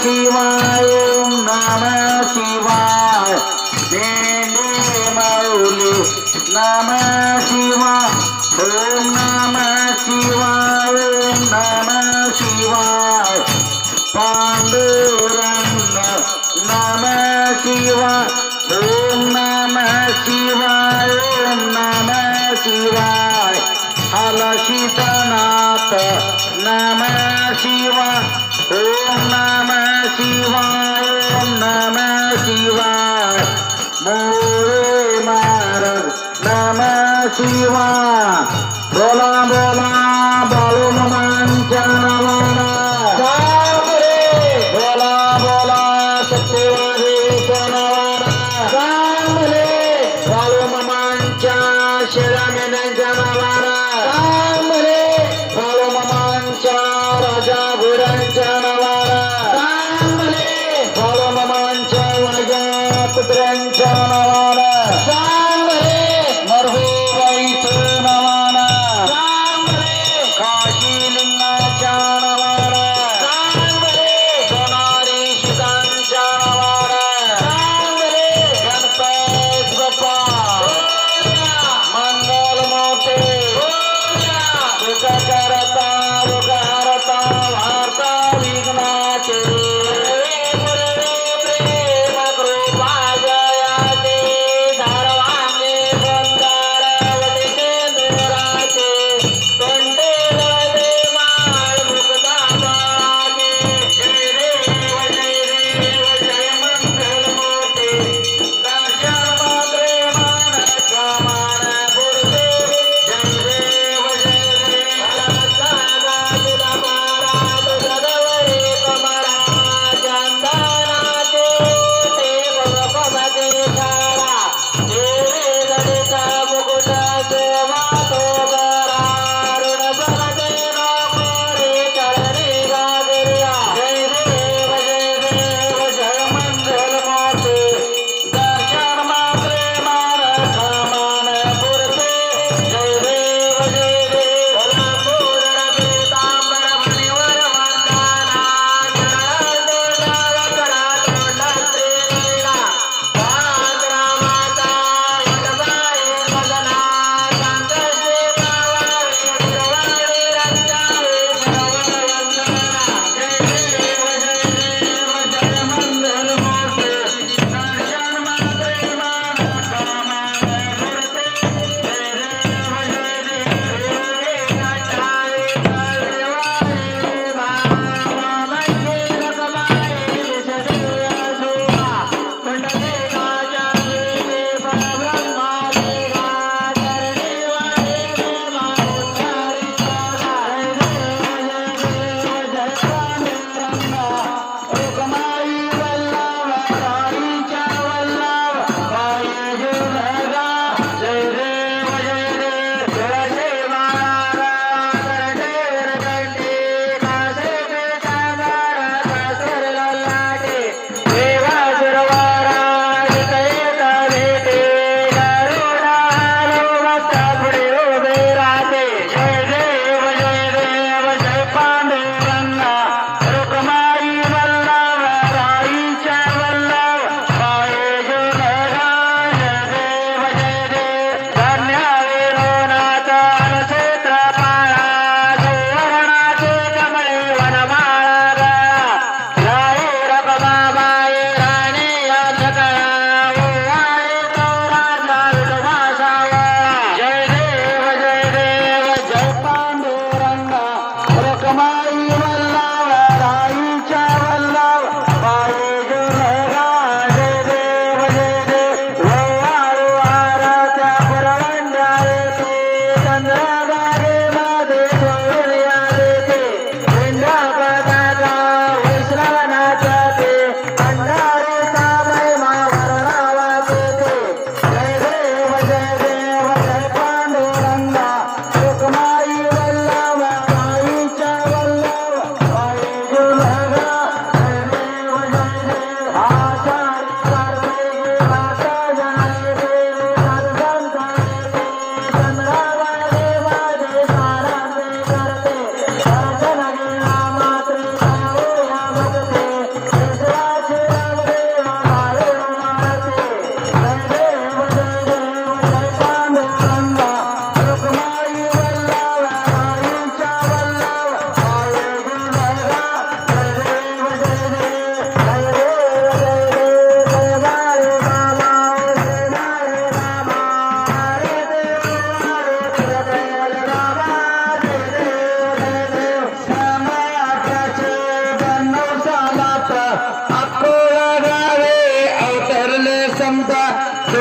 शिवाय ओम नमः शिवाय मेंढे माऊली नमः शिवाय ओम नमः शिवाय ओम नमः शिवाय पांडुरंग नमः शिवाय ओम नमः शिवाय ओम नमः शिवाय हलशीतनाथ नमः शिवाय ओम नमः शिवाय ओम नमः शिवाय मोरे मारग नमः शिवाय बोला बोला बाळूमामांच्या नावानं बोला बोला सत्यदेवीच्या नावानं बाळूमामांच्या शेळ्यामेंढ्यांच्या नावानं बाळूमामांच्या राजा घोड्यांच्या नावानं बाळूमामांच्या वाघ्या कुत्र्यांच्या नावानं मरहूबाईच्या नावानं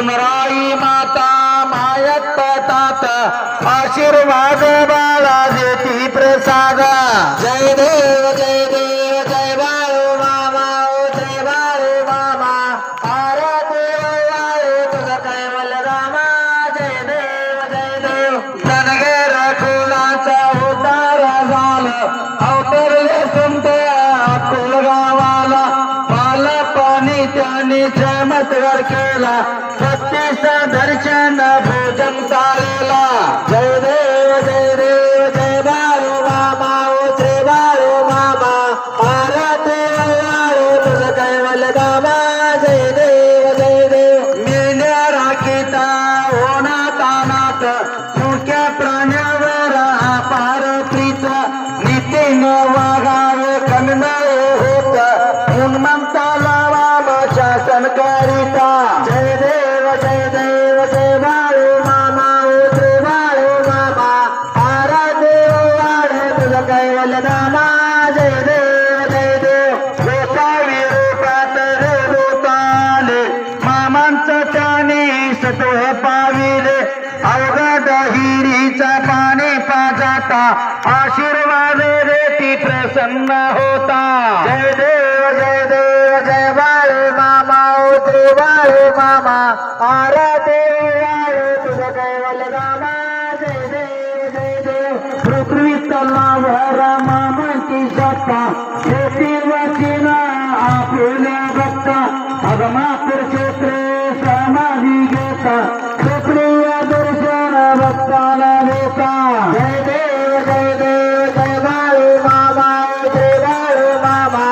सुनराई माता मायत पतात आशीर्वाद बाळा देती प्रसाद जय देव जय देव जय बाळू मामा ओ जय बाळू मामा आरती वाळू तुझं कैवल रामा जय देव धनगर कुलाचा उतारा झाला अवतरले संत अकोल गावाला पाणी त्याने चमत्कार केला सत्तेचा दर्शन भोजन चालला जय देव जय बाळू मामा ओ जय बाळू मामा आरती वाळू तुझं कैवल दामा जय देव मेल्या राखीता ओनात अनाथ मुख्या प्राण्यावर अपार प्रीत नीतीन वागावे कन्नय होत उन्मंताला शासन करिता जय देव जय बाळू मामा ओ जय बाळू मामा आराधे वाढे तुझं कैवल नामा जय देव गोसावी रूपात रूपाले मामांचं त्याने सतोह पाविले अवघड हिरीचा पाणी पाजाता आशीर्वाद देती प्रसन्न होता जय देव जय बाळू मामा ओ जय बाळू मामा आराधे वाळू तुझं कैवल रामा जय देव पृथ्वी तलावर मामाची सत्ता शेती वचना आपल्या भक्ता अगमापूर क्षेत्रे समाधी घेता सुप्रिय दर्शन भक्ताला देता जय देव जय बाळू मामा ओ जय बाळू मामा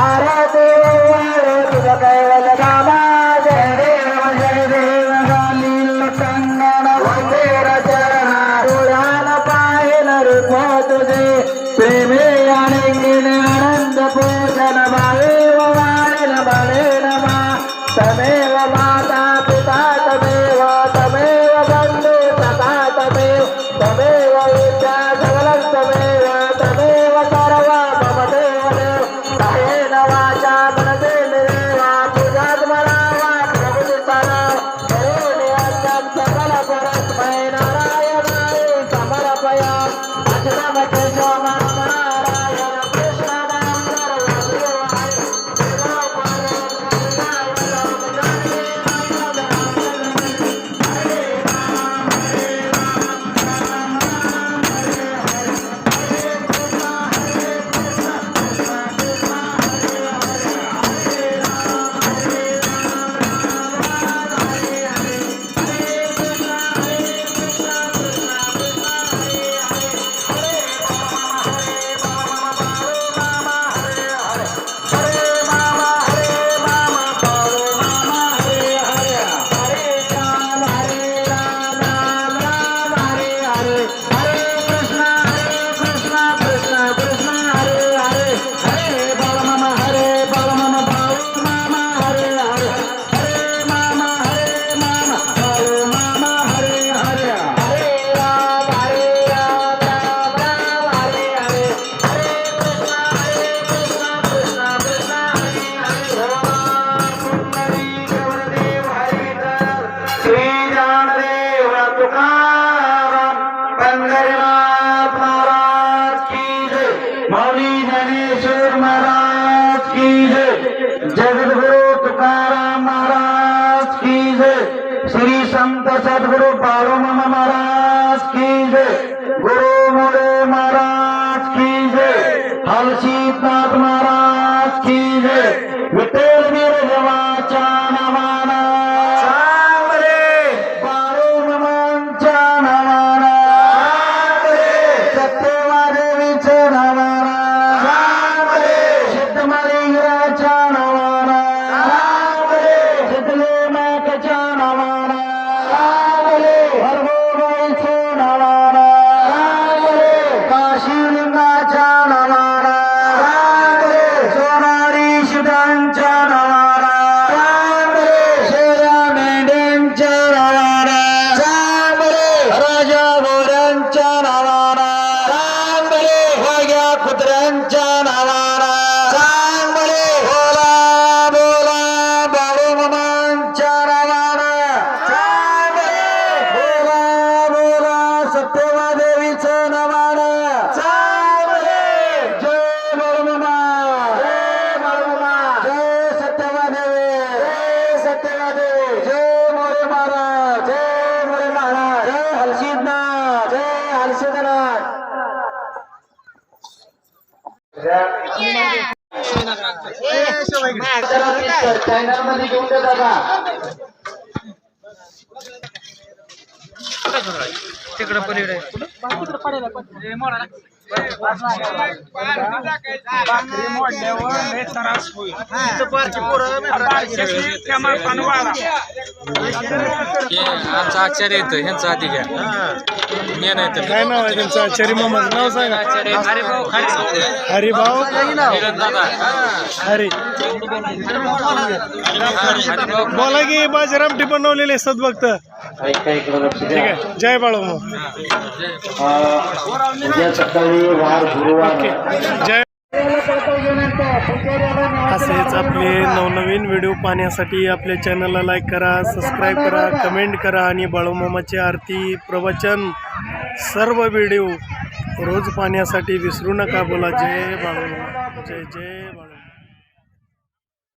आराधे वाळू तुझं कैवल रामा जय देव गालील कंगण वंदेर चरणा डोळ्यान पाहिल रूप तुझे प्रेमे आनंदीन आनंद पूजन भावेव वाळेल बळेन मा तमेव माता पिता तमेव बंधू सखा तमेव विद्या सकलं तमेव सर्व मम देव कायेन वाचा मनसेन देवा पूजात मनावा प्रभुदिताना करुणे अंतम सकल परस्मै नारायणाय समर्पया अचरम केशव नारायण कृष्ण दामोदर वासुदेवाय श्री संत सद्गुरु बाळूमामा महाराज की जय गुरु मुळे महाराज की जय हलसीनाथ महाराज की जय विठ्ठल देवाच्या नावानं बाळूमामांच्या नावानं सत्यवादेवीच्या नावानं सिद्धमलिंगाच्या नावानं सिद्धलेमाच्या नावानं हरगोबाईच्या नावानं चॅनल मध्ये घेऊन दे दादा. तिकडे पलीकडे आमचा आचार्य येतं ह्यांचा आधी घ्या मेन आहे काय नाव आहे त्यांचं आचार्य मोहम्मद नाव सांगा हरिभाऊ हरी बोला की बाजीरामटी बनवलेले सद्भक्त ठीक आहे जय बाळू उद्या सकाळी वार गुरुवार जय असेच आपले नवनवीन व्हिडिओ पाहण्यासाठी आपल्या चॅनलला लाईक करा सबस्क्राईब करा कमेंट करा आणि बाळूमामाची आरती प्रवचन सर्व व्हिडिओ रोज पाहण्यासाठी विसरू नका. बोला जय बाळूमामा जय जय बाळू.